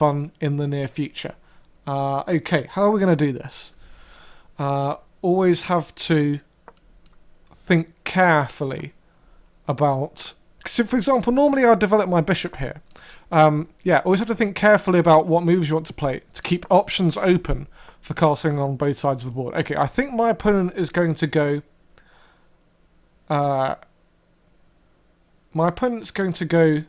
fun in the near future. Okay, how are we going to do this? Always have to think carefully about... So for example, normally I'd develop my bishop here. Always have to think carefully about what moves you want to play to keep options open for castling on both sides of the board. Okay, I think my opponent is going to go... my opponent's going to go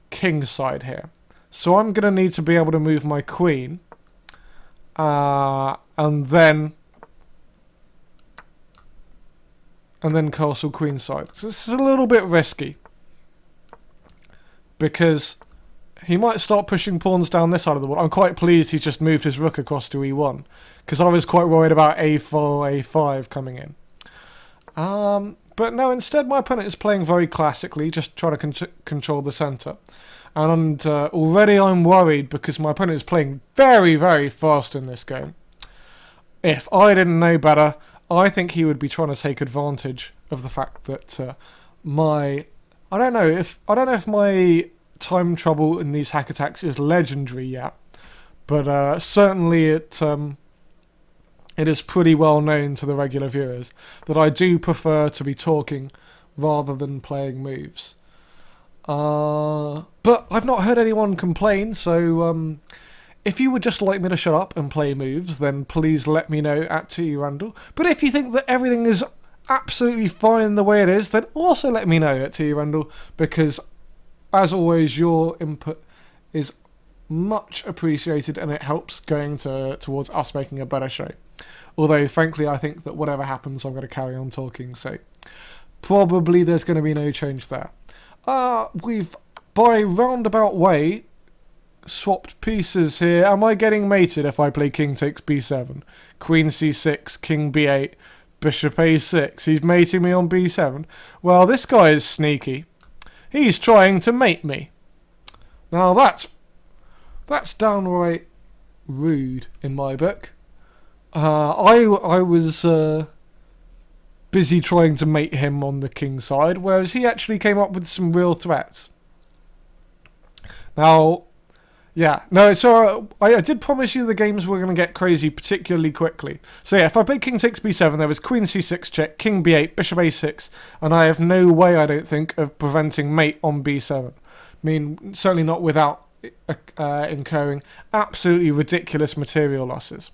king side here. So I'm going to need to be able to move my queen. And then castle queen side. So this is a little bit risky, because he might start pushing pawns down this side of the board. I'm quite pleased he's just moved his rook across to e1, because I was quite worried about a4, a5 coming in. But no, instead my opponent is playing very classically, just trying to control the centre. And already I'm worried because my opponent is playing very, very fast in this game. If I didn't know better, I think he would be trying to take advantage of the fact that I don't know if my time trouble in these hack attacks is legendary yet, but certainly it is pretty well known to the regular viewers that I do prefer to be talking rather than playing moves. But I've not heard anyone complain, so if you would just like me to shut up and play moves, then please let me know at @TURandle. But if you think that everything is absolutely fine the way it is, then also let me know at @TURandle, because as always your input is much appreciated and it helps going towards us making a better show. Although frankly I think that whatever happens I'm going to carry on talking, so probably there's going to be no change there. We've by roundabout way swapped pieces here. Am I getting mated if I play king takes b7, queen c6, king b8, bishop a6? He's mating me on b7. Well, this guy is sneaky. He's trying to mate me. Now that's downright rude in my book. I was busy trying to mate him on the king side, whereas he actually came up with some real threats. Now, yeah, no, so I did promise you the games were going to get crazy particularly quickly. So yeah, if I played king takes b7, there was queen c6 check, king b8, bishop a6, and I have no way, I don't think, of preventing mate on b7. I mean, certainly not without incurring absolutely ridiculous material losses.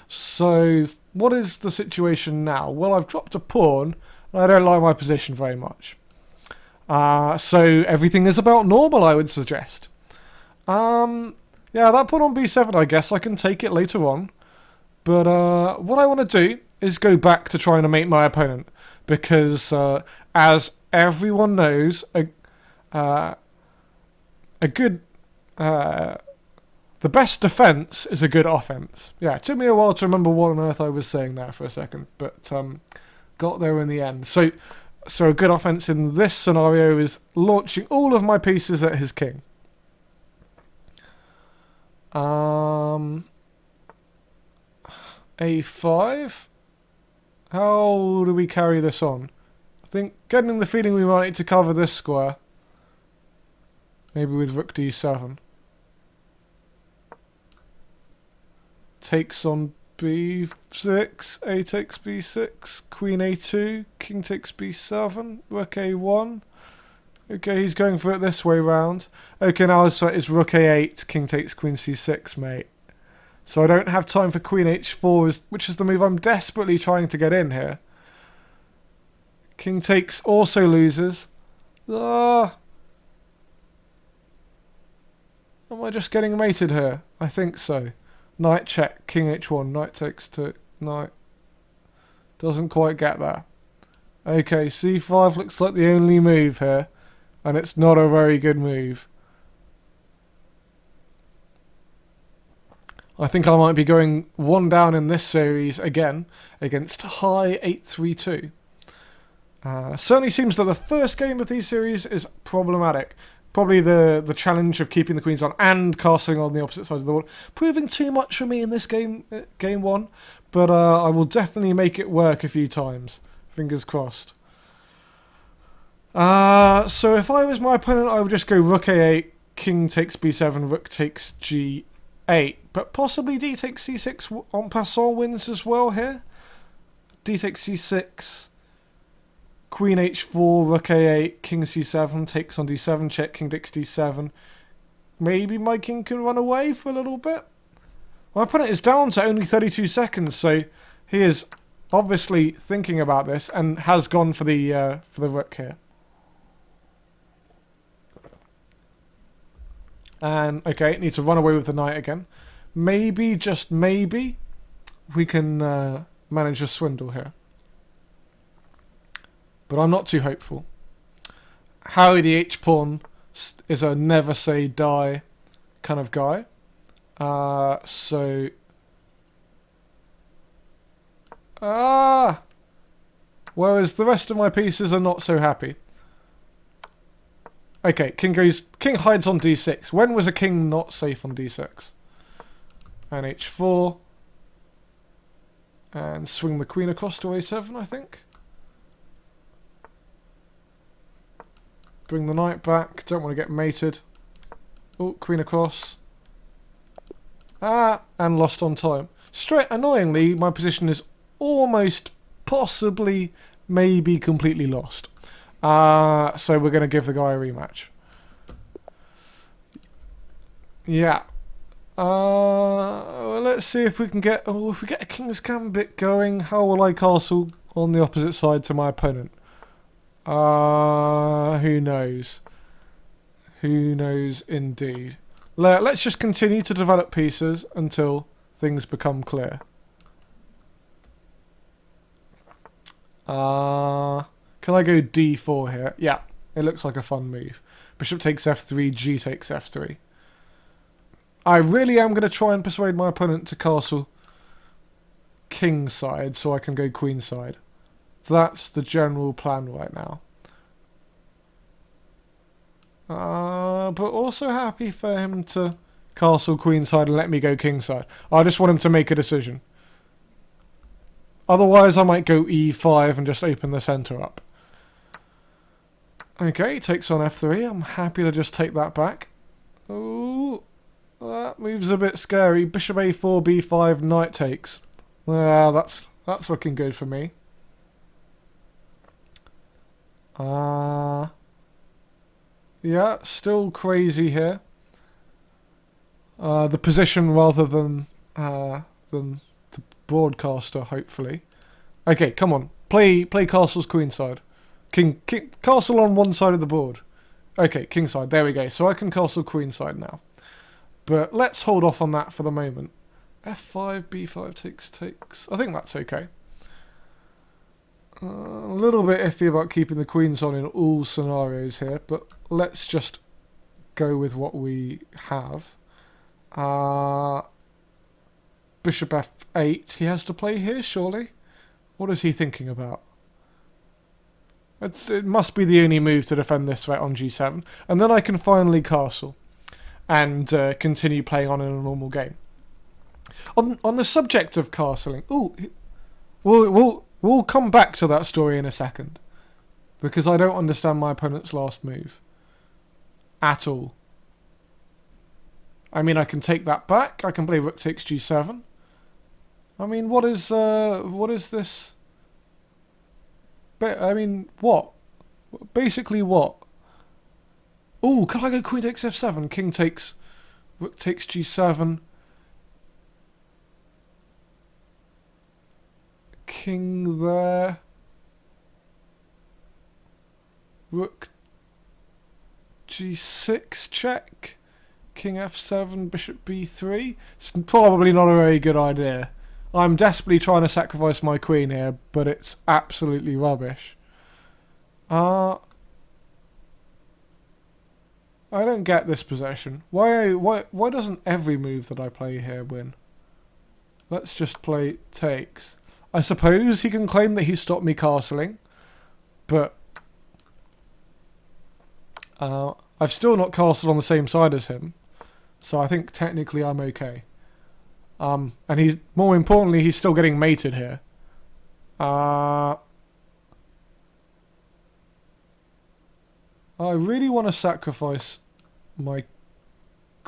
So, what is the situation now? Well, I've dropped a pawn, and I don't like my position very much. So, everything is about normal, I would suggest. Yeah, that pawn on b7, I guess I can take it later on. But what I want to do is go back to trying to mate my opponent. Because, as everyone knows, a good... the best defense is a good offense. Yeah, it took me a while to remember what on earth I was saying there for a second, but got there in the end. So a good offense in this scenario is launching all of my pieces at his king. A5? How do we carry this on? I think getting the feeling we might need to cover this square. Maybe with rook d7. Takes on b6, a takes b6, queen a2, king takes b7, rook a1. Okay, he's going for it this way round. Okay, now it's rook a8, king takes queen c6, mate. So I don't have time for queen h4, which is the move I'm desperately trying to get in here. King takes also loses. Am I just getting mated here? I think so. Knight check, king h1, knight takes 2, knight. Doesn't quite get there. Okay, c5 looks like the only move here, and it's not a very good move. I think I might be going one down in this series again against high 832. Certainly seems that the first game of these series is problematic. Probably the challenge of keeping the queens on and castling on the opposite side of the board. Proving too much for me in this game one, but I will definitely make it work a few times. Fingers crossed. So if I was my opponent, I would just go rook a8, king takes b7, rook takes g8, but possibly d takes c6 en passant wins as well here. D takes c6, queen h4, rook a8, king c7, takes on d7, check, king takes d7. Maybe my king can run away for a little bit. My opponent is down to only 32 seconds, so he is obviously thinking about this and has gone for the rook here. And okay, need to run away with the knight again. Maybe, just maybe, we can manage a swindle here. But I'm not too hopeful. Harry the h-pawn is a never say die kind of guy. Whereas the rest of my pieces are not so happy. Okay, king hides on d6. When was a king not safe on d6? And h4. And swing the queen across to a7, I think. Bring the knight back. Don't want to get mated. Oh, queen across. And lost on time. Annoyingly, my position is almost, possibly, maybe completely lost. So we're going to give the guy a rematch. Yeah. Let's see if we can get... Oh, if we get a King's Gambit going, how will I castle on the opposite side to my opponent? Who knows? Who knows indeed. Let's just continue to develop pieces until things become clear. Can I go d4 here? Yeah, it looks like a fun move. Bishop takes f3, g takes f3. I really am going to try and persuade my opponent to castle king side so I can go queen side. That's the general plan right now. But also happy for him to castle queen side and let me go king side. I just want him to make a decision. Otherwise I might go e5 and just open the centre up. Okay, takes on f3. I'm happy to just take that back. Ooh, that move's a bit scary. Bishop a4, b5, knight takes. That's looking good for me. Yeah, still crazy here. The position rather than the broadcaster, hopefully. Okay, come on. Play castle's queenside. King castle on one side of the board. Okay, kingside. There we go. So I can castle queenside now. But let's hold off on that for the moment. f5, b5 takes. I think that's okay. A little bit iffy about keeping the queens on in all scenarios here, but let's just go with what we have. Bishop f8 he has to play here, surely? What is he thinking about? It must be the only move to defend this threat on g7. And then I can finally castle and continue playing on in a normal game. On the subject of castling, we'll come back to that story in a second, because I don't understand my opponent's last move at all. I mean, I can take that back. I can play rook takes g7. I mean, what is this? I mean, what? Basically, what? Ooh, can I go queen takes f7? King takes, rook takes g7. King there. Rook g6 check. King f7, bishop b3. It's probably not a very good idea. I'm desperately trying to sacrifice my queen here, but it's absolutely rubbish. I don't get this possession. Why doesn't every move that I play here win? Let's just play takes. I suppose he can claim that he stopped me castling, but I've still not castled on the same side as him, so I think technically I'm okay. And more importantly, he's still getting mated here. I really want to sacrifice my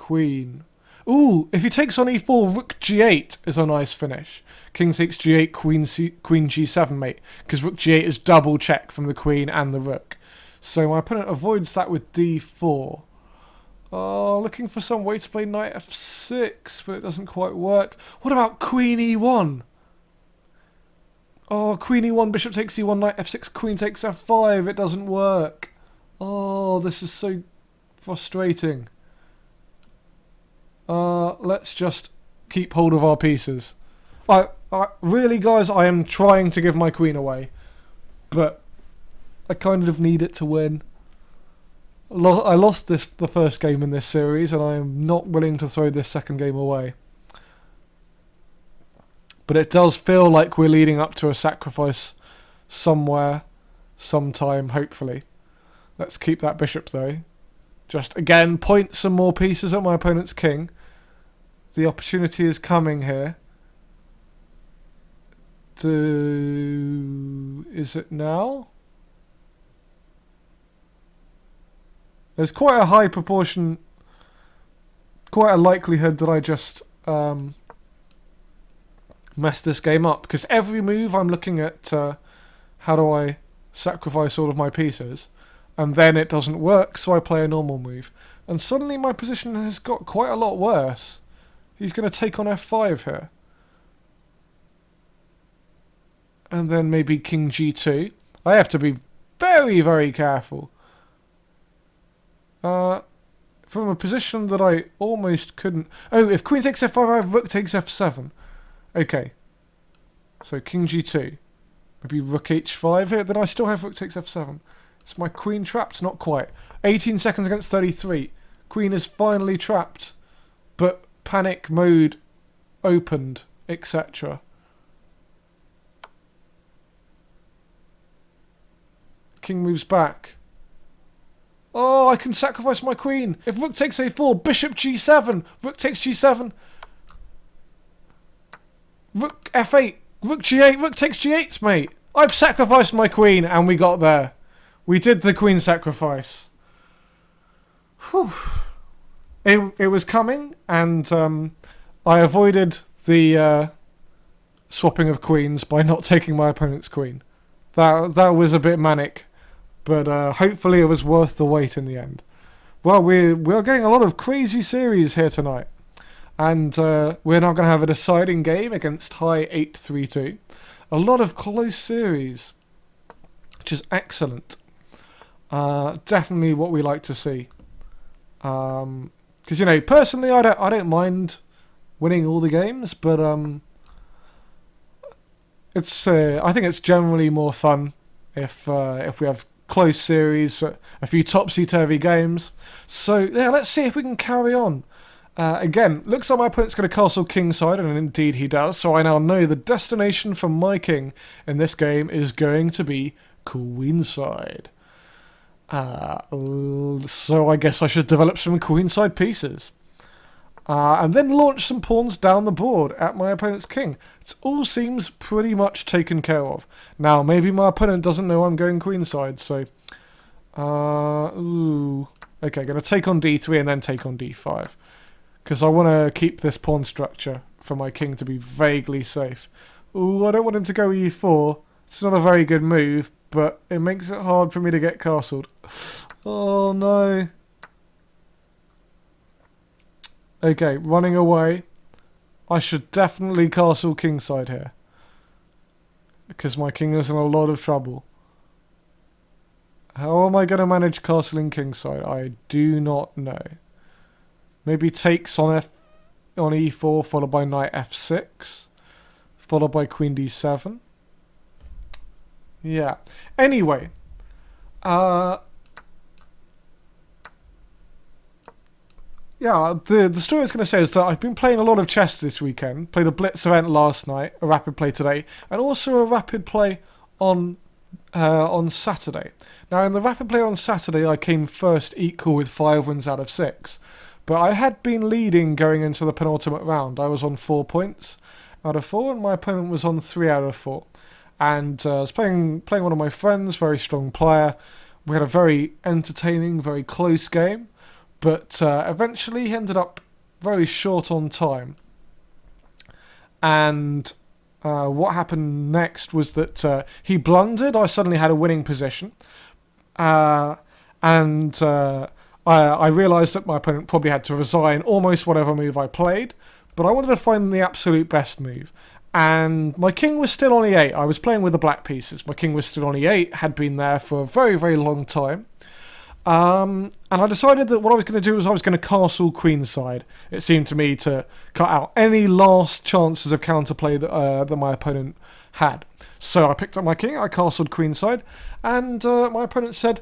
queen. Ooh, if he takes on e4, rook g8 is a nice finish. King takes g8, queen g7, mate. Because rook g8 is double check from the queen and the rook. So my opponent avoids that with d4. Oh, looking for some way to play knight f6, but it doesn't quite work. What about queen e1? Oh, queen e1, bishop takes e1, knight f6, queen takes f5. It doesn't work. Oh, this is so frustrating. Let's just keep hold of our pieces. Really, guys, I am trying to give my queen away, but I kind of need it to win. I lost the first game in this series, and I am not willing to throw this second game away. But it does feel like we're leading up to a sacrifice somewhere, sometime, hopefully. Let's keep that bishop, though. Just, again, point some more pieces at my opponent's king. The opportunity is coming here. Is it now? There's quite a high proportion, quite a likelihood that I just mess this game up. Because every move I'm looking at how do I sacrifice all of my pieces. And then it doesn't work, so I play a normal move. And suddenly my position has got quite a lot worse. He's going to take on f5 here. And then maybe king g2. I have to be very, very careful. From a position that I almost couldn't... Oh, if queen takes f5, I have rook takes f7. Okay. So king g2. Maybe rook h5 here. Then I still have rook takes f7. Is my queen trapped? Not quite. 18 seconds against 33. Queen is finally trapped. But panic mode opened, etc. King moves back. Oh, I can sacrifice my queen. If rook takes a4, bishop g7. Rook takes g7. Rook f8. Rook g8. Rook takes g8, mate. I've sacrificed my queen, and we got there. We did the queen sacrifice. Whew. It was coming, and I avoided the swapping of queens by not taking my opponent's queen. That was a bit manic, but hopefully it was worth the wait in the end. Well, we're getting a lot of crazy series here tonight, and we're now going to have a deciding game against High 832. A lot of close series, which is excellent. Definitely what we like to see. Because, you know, personally, I don't mind winning all the games, but it's I think it's generally more fun if we have close series, a few topsy-turvy games. So yeah, let's see if we can carry on. Again, looks like my opponent's going to castle kingside, and indeed he does. So I now know the destination for my king in this game is going to be queenside. So I guess I should develop some queenside pieces. And then launch some pawns down the board at my opponent's king. It all seems pretty much taken care of. Now, maybe my opponent doesn't know I'm going queenside, so... Okay, going to take on d3 and then take on d5. Because I want to keep this pawn structure for my king to be vaguely safe. Ooh, I don't want him to go e4. It's not a very good move, but it makes it hard for me to get castled. Oh, no. Okay, running away. I should definitely castle kingside here. Because my king is in a lot of trouble. How am I going to manage castling kingside? I do not know. Maybe takes on e4, followed by knight f6. Followed by queen d7. Yeah. Anyway. Yeah, the story I was going to say is that I've been playing a lot of chess this weekend. Played a blitz event last night, a rapid play today, and also a rapid play on Saturday. Now, in the rapid play on Saturday, I came first equal with 5 wins out of 6. But I had been leading going into the penultimate round. I was on 4 points out of 4, and my opponent was on 3 out of 4. And I was playing one of my friends, very strong player. We had a very entertaining, very close game. but eventually he ended up very short on time. And what happened next was that he blundered. I suddenly had a winning position. I realised that my opponent probably had to resign almost whatever move I played, but I wanted to find the absolute best move. And my king was still on e8. I was playing with the black pieces. My king was still on e8, had been there for a very, very long time. And I decided that what I was going to do was I was going to castle queenside. It seemed to me to cut out any last chances of counterplay that my opponent had. So I picked up my king, I castled queenside, and my opponent said,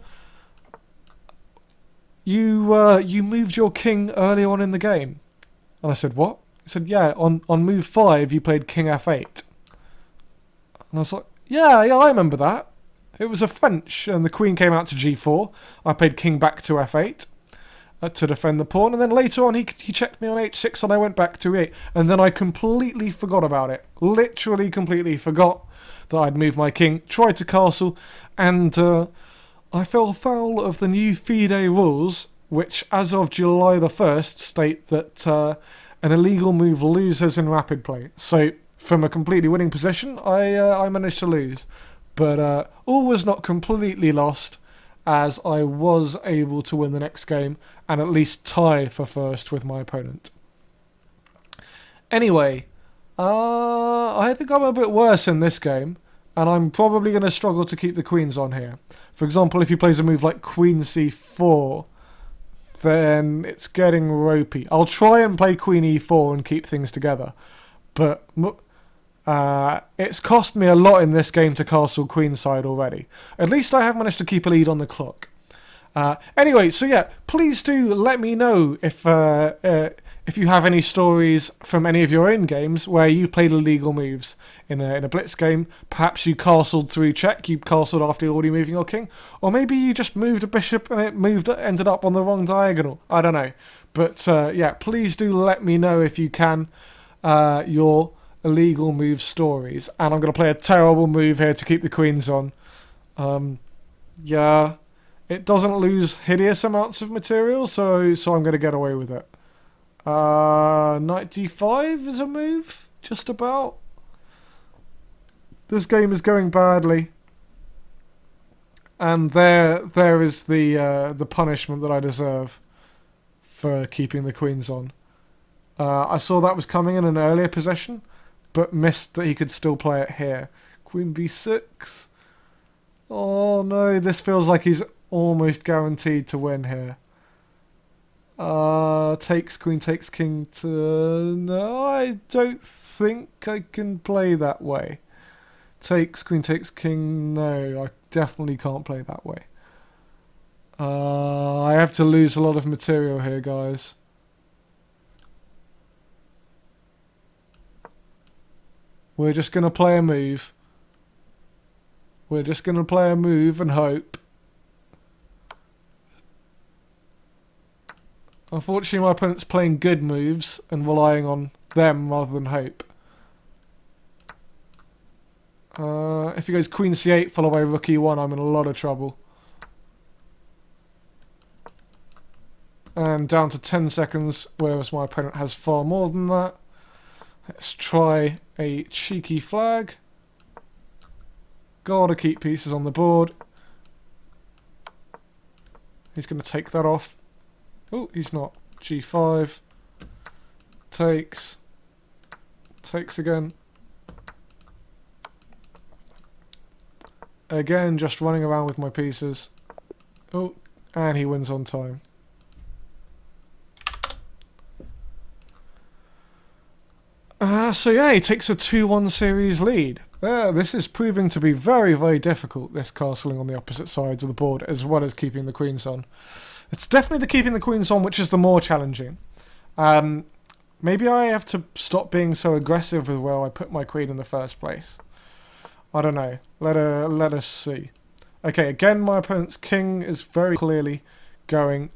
You moved your king early on in the game. And I said, what? He said, yeah, on move 5 you played king f8. And I was like, yeah, I remember that. It was a French, and the queen came out to g4. I played king back to f8 to defend the pawn, and then later on he checked me on h6 and I went back to e8. And then I completely forgot about it. Literally completely forgot that I'd moved my king, tried to castle, and I fell foul of the new FIDE rules, which as of July the 1st state that an illegal move loses in rapid play. So from a completely winning position, I managed to lose. But all was not completely lost, as I was able to win the next game and at least tie for first with my opponent. Anyway, I think I'm a bit worse in this game, and I'm probably going to struggle to keep the queens on here. For example, if he plays a move like queen c4, then it's getting ropey. I'll try and play queen e4 and keep things together, but it's cost me a lot in this game to castle queenside already. At least I have managed to keep a lead on the clock. Anyway, so yeah, please do let me know if you have any stories from any of your own games where you've played illegal moves in a blitz game. Perhaps you castled through check, you castled after already moving your king, or maybe you just moved a bishop and it ended up on the wrong diagonal. I don't know. But yeah, please do let me know if you can your illegal move stories. And I'm going to play a terrible move here to keep the queens on. Yeah, it doesn't lose hideous amounts of material, so I'm going to get away with it. Knight d5 is a move, just about. This game is going badly, and there is the punishment that I deserve for keeping the queens on. I saw that was coming in an earlier possession, but missed that he could still play it here. Queen b6. Oh no, this feels like he's almost guaranteed to win here. Takes queen, takes king to... No, I don't think I can play that way. Takes queen, takes king. No, I definitely can't play that way. I have to lose a lot of material here, guys. We're just going to play a move. We're just going to play a move and hope. Unfortunately, my opponent's playing good moves and relying on them rather than hope. If he goes queen c8 followed by rook e1, I'm in a lot of trouble. And down to 10 seconds, whereas my opponent has far more than that. Let's try a cheeky flag. Gotta keep pieces on the board. He's going to take that off. Oh, he's not. g5. Takes. Takes again. Again, just running around with my pieces. Oh, and he wins on time. So yeah, he takes a 2-1 series lead. This is proving to be very, very difficult, this castling on the opposite sides of the board, as well as keeping the queens on. It's definitely the keeping the queens on which is the more challenging. Maybe I have to stop being so aggressive with where I put my queen in the first place. I don't know. Let us see. Okay, again, my opponent's king is very clearly going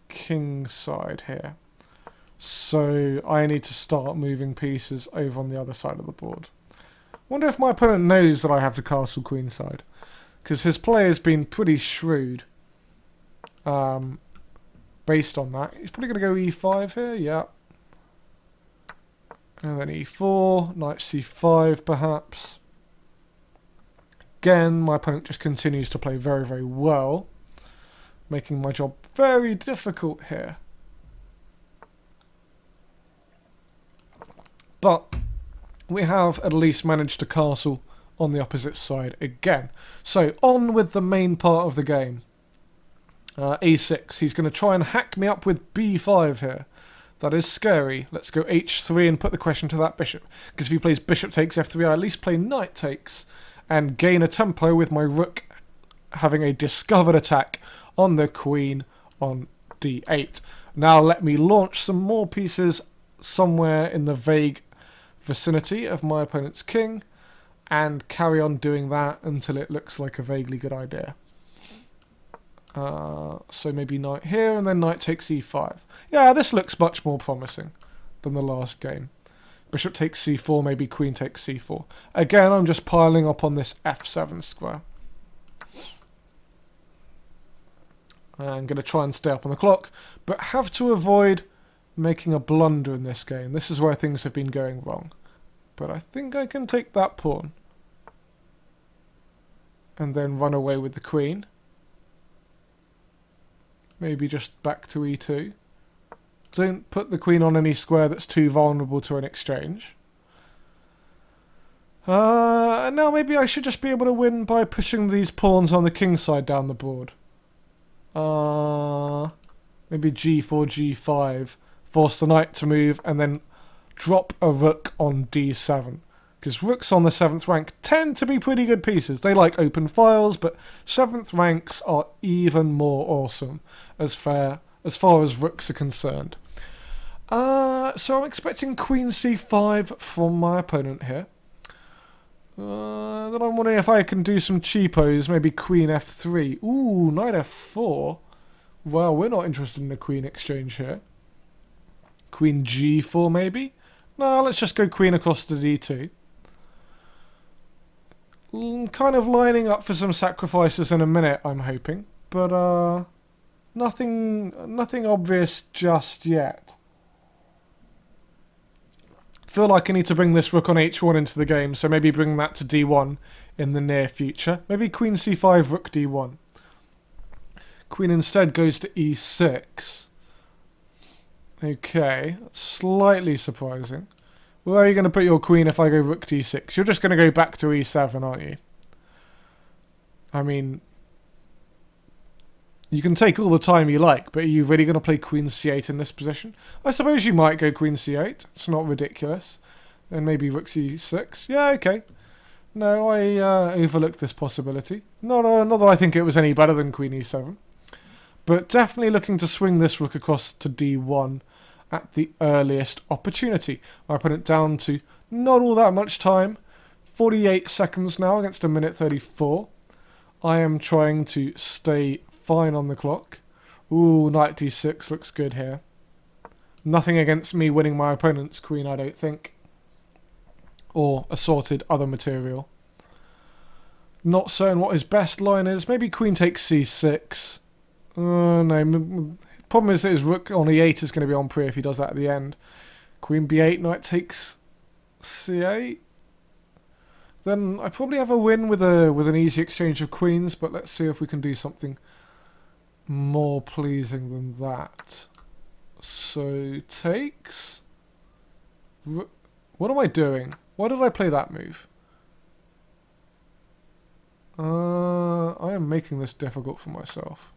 king side here. So I need to start moving pieces over on the other side of the board. Wonder if my opponent knows that I have to castle queenside, because his play has been pretty shrewd. based on that. He's probably going to go e5 here, yeah. And then e4, knight c5 perhaps. Again, my opponent just continues to play very, very well, making my job very difficult here. But we have at least managed to castle on the opposite side again. So on with the main part of the game. e6. He's going to try and hack me up with b5 here. That is scary. Let's go h3 and put the question to that bishop. Because if he plays bishop takes f3, I at least play knight takes and gain a tempo with my rook having a discovered attack on the queen on d8. Now let me launch some more pieces somewhere in the vague vicinity of my opponent's king and carry on doing that until it looks like a vaguely good idea. So maybe knight here and then knight takes e5. Yeah, this looks much more promising than the last game. Bishop takes c4, maybe queen takes c4. Again, I'm just piling up on this f7 square. I'm going to try and stay up on the clock, but have to avoid making a blunder in this game. This is where things have been going wrong. But I think I can take that pawn. And then run away with the queen. Maybe just back to e2. Don't put the queen on any square that's too vulnerable to an exchange. Now maybe I should just be able to win by pushing these pawns on the king side down the board. Maybe g4, g5. Force the knight to move and then drop a rook on d7. Because rooks on the 7th rank tend to be pretty good pieces. They like open files, but 7th ranks are even more awesome as far as rooks are concerned. So I'm expecting queen c5 from my opponent here. Then I'm wondering if I can do some cheapos, maybe queen f3. Ooh, knight f4. Well, we're not interested in a queen exchange here. Queen g4 maybe? No, let's just go queen across to d2. Kind of lining up for some sacrifices in a minute, I'm hoping. But nothing obvious just yet. Feel like I need to bring this rook on h1 into the game, so maybe bring that to d1 in the near future. Maybe queen c5, rook d1. Queen instead goes to e6. Okay, that's slightly surprising. Where are you going to put your queen if I go rook d6? You're just going to go back to e7, aren't you? I mean, you can take all the time you like, but are you really going to play queen c8 in this position? I suppose you might go queen c8. It's not ridiculous. And maybe rook c6. Yeah, okay. No, I overlooked this possibility. Not that I think it was any better than queen e7. But definitely looking to swing this rook across to d1 at the earliest opportunity. My opponent down to not all that much time. 48 seconds now against a minute 34. I am trying to stay fine on the clock. Ooh, knight d6 looks good here. Nothing against me winning my opponent's queen, I don't think. Or assorted other material. Not certain what his best line is. Maybe queen takes c6. No. Problem is that his rook on e8 is going to be on pre if he does that at the end. Queen b8, knight takes c8. Then I probably have a win with an easy exchange of queens, but let's see if we can do something more pleasing than that. So takes. What am I doing? Why did I play that move? I am making this difficult for myself.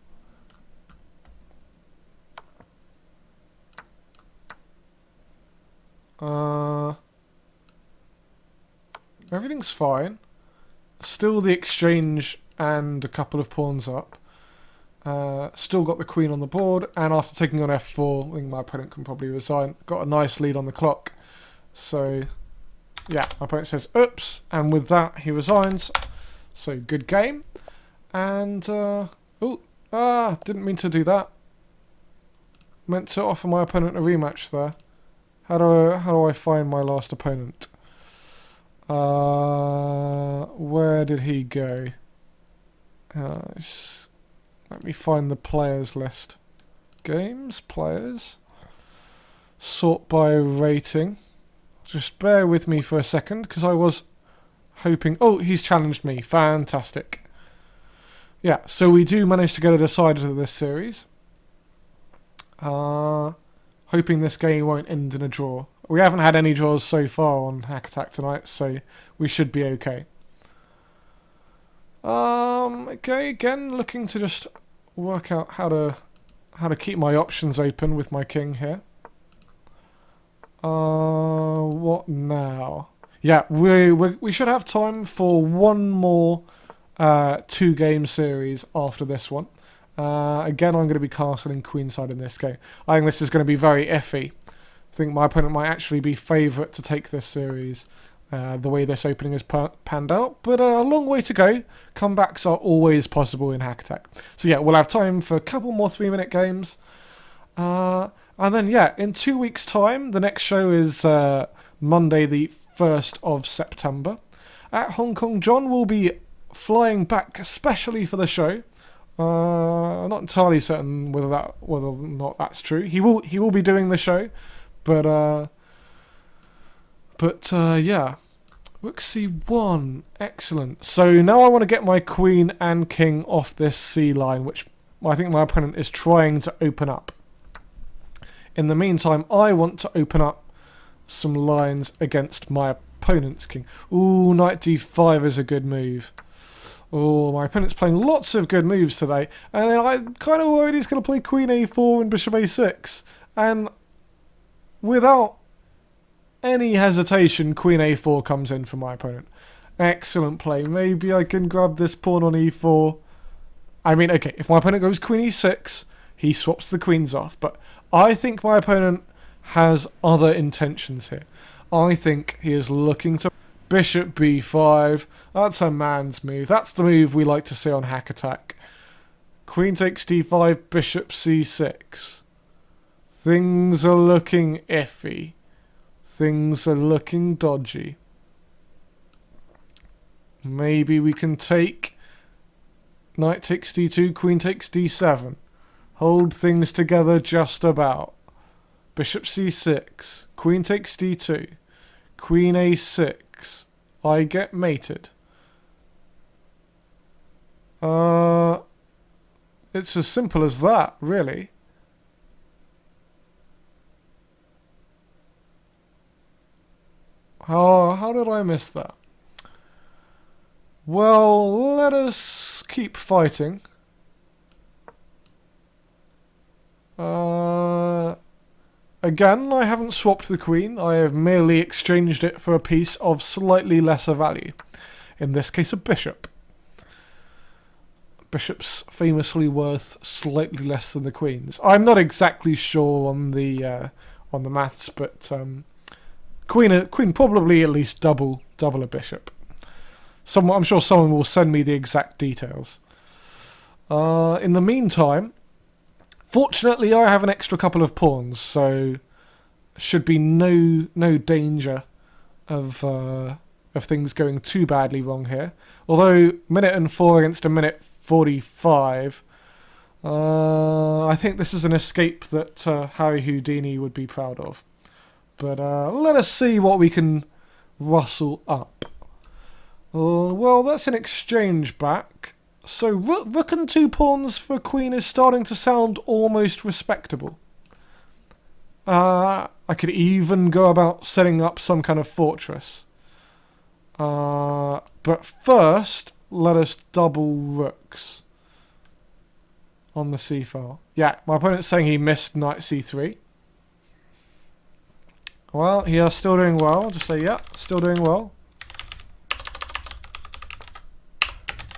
Everything's fine. Still the exchange and a couple of pawns up. Still got the queen on the board, and after taking on f4, I think my opponent can probably resign. Got a nice lead on the clock. So, yeah, my opponent says, oops, and with that, he resigns. So, good game. And, didn't mean to do that. Meant to offer my opponent a rematch there. How do I find my last opponent? Where did he go? Let me find the players list. games, players. Sort by rating. Just bear with me for a second, because I was hoping... Oh, he's challenged me. Fantastic. Yeah, so we do manage to get a decider to this series. Hoping this game won't end in a draw. We haven't had any draws so far on Hack Attack tonight, so we should be okay. Okay, again, looking to just work out how to keep my options open with my king here. What now? Yeah, we should have time for one more 2-game series after this one. Again, I'm going to be castling queenside in this game. I think this is going to be very iffy. I think my opponent might actually be favourite to take this series, the way this opening has panned out. But a long way to go. Comebacks are always possible in Hack Attack. So yeah, we'll have time for a couple more 3-minute games. And then, yeah, in 2 weeks' time, the next show is Monday the 1st of September. At Hong Kong, John will be flying back especially for the show. Not entirely certain whether or not that's true. He will be doing the show, but yeah. Rook c1, excellent. So now I want to get my queen and king off this c line, which I think my opponent is trying to open up. In the meantime, I want to open up some lines against my opponent's king. Ooh, knight d5 is a good move. Oh, my opponent's playing lots of good moves today. And then I'm kind of worried he's going to play queen a4 and bishop a6. And without any hesitation, queen a4 comes in for my opponent. Excellent play. Maybe I can grab this pawn on e4. I mean, okay, if my opponent goes queen e6, he swaps the queens off. But I think my opponent has other intentions here. I think he is looking to... Bishop b5. That's a man's move. That's the move we like to see on Hack Attack. Queen takes d5, bishop c6. Things are looking iffy. Things are looking dodgy. Maybe we can take knight takes d2, queen takes d7. Hold things together just about. Bishop c6, queen takes d2, queen a6. I get mated. It's as simple as that, really. How did I miss that? Well, let us keep fighting. Again, I haven't swapped the queen. I have merely exchanged it for a piece of slightly lesser value. In this case, a bishop. Bishop's famously worth slightly less than the queen's. I'm not exactly sure on the maths, but queen probably at least double a bishop. I'm sure someone will send me the exact details. In the meantime, fortunately, I have an extra couple of pawns, so should be no danger of things going too badly wrong here. Although minute and 4 against a minute 45, I think this is an escape that Harry Houdini would be proud of. But let us see what we can rustle up. Well, that's an exchange back. So rook and 2 pawns for queen is starting to sound almost respectable. I could even go about setting up some kind of fortress. But first, let us double rooks on the c-file. Yeah, my opponent's saying he missed knight c3. Well, he is still doing well. I'll just say, yeah, still doing well.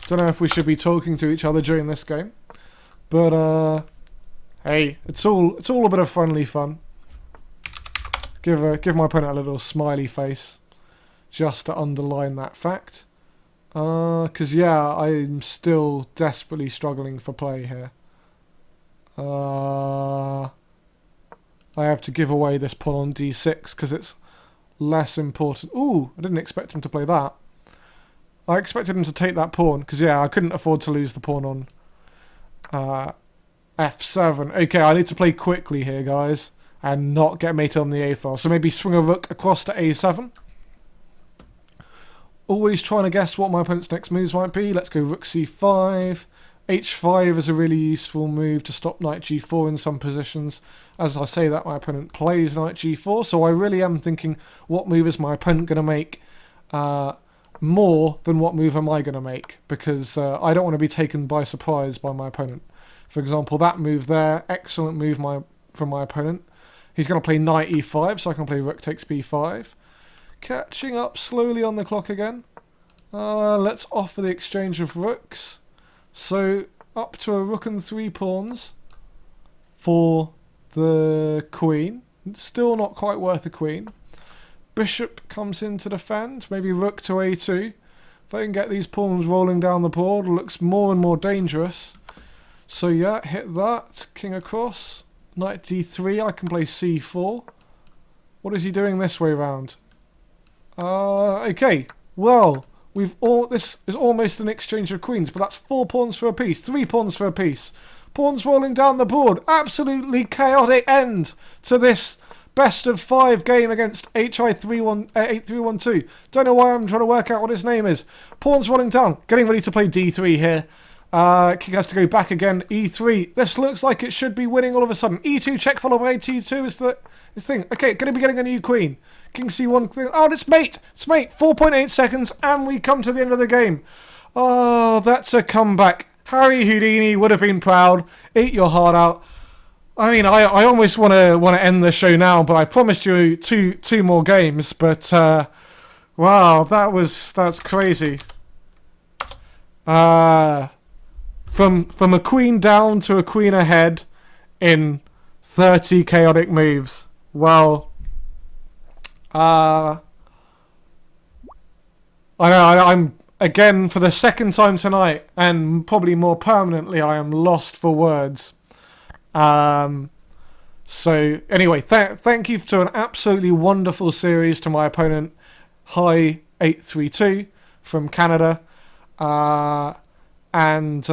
Don't know if we should be talking to each other during this game, but hey, it's all a bit of friendly fun. Give my opponent a little smiley face, just to underline that fact. 'Cause yeah, I'm still desperately struggling for play here. I have to give away this pawn on d6 because it's less important. Ooh, I didn't expect him to play that. I expected him to take that pawn, because yeah, I couldn't afford to lose the pawn on f7. Okay, I need to play quickly here, guys, and not get mated on the a file. So maybe swing a rook across to a7. Always trying to guess what my opponent's next moves might be. Let's go rook c5. h5 is a really useful move to stop knight g4 in some positions. As I say that, my opponent plays knight g4, so I really am thinking, what move is my opponent going to make more than what move am I going to make? Because I don't want to be taken by surprise by my opponent. For example, that move there, excellent move from my opponent. He's going to play knight e5, so I can play rook takes b5. Catching up slowly on the clock again. Let's offer the exchange of rooks. So up to a rook and 3 pawns for the queen. Still not quite worth a queen. Bishop comes in to defend. Maybe rook to a2. If I can get these pawns rolling down the board, it looks more and more dangerous. So yeah, hit that. King across. Knight d3. I can play c4. What is he doing this way round? Okay. Well, this is almost an exchange of queens, but that's 4 pawns for a piece, 3 pawns for a piece. Pawns rolling down the board. Absolutely chaotic end to this best of 5 game against HI8312. Don't know why I'm trying to work out what his name is. Pawns rolling down. Getting ready to play d3 here. King has to go back again. e3. This looks like it should be winning all of a sudden. e2 check followed by t2 is the thing. Okay, going to be getting a new queen. King c1. Oh, it's mate. It's mate. 4.8 seconds, and we come to the end of the game. Oh, that's a comeback. Harry Houdini would have been proud. Eat your heart out. I mean, I almost want to end the show now, but I promised you two more games. But wow, that's crazy. From a queen down to a queen ahead in 30 chaotic moves. Well, I know I'm again for the second time tonight, and probably more permanently, I am lost for words. So anyway, thank you to an absolutely wonderful series to my opponent, Hi 832 from Canada, and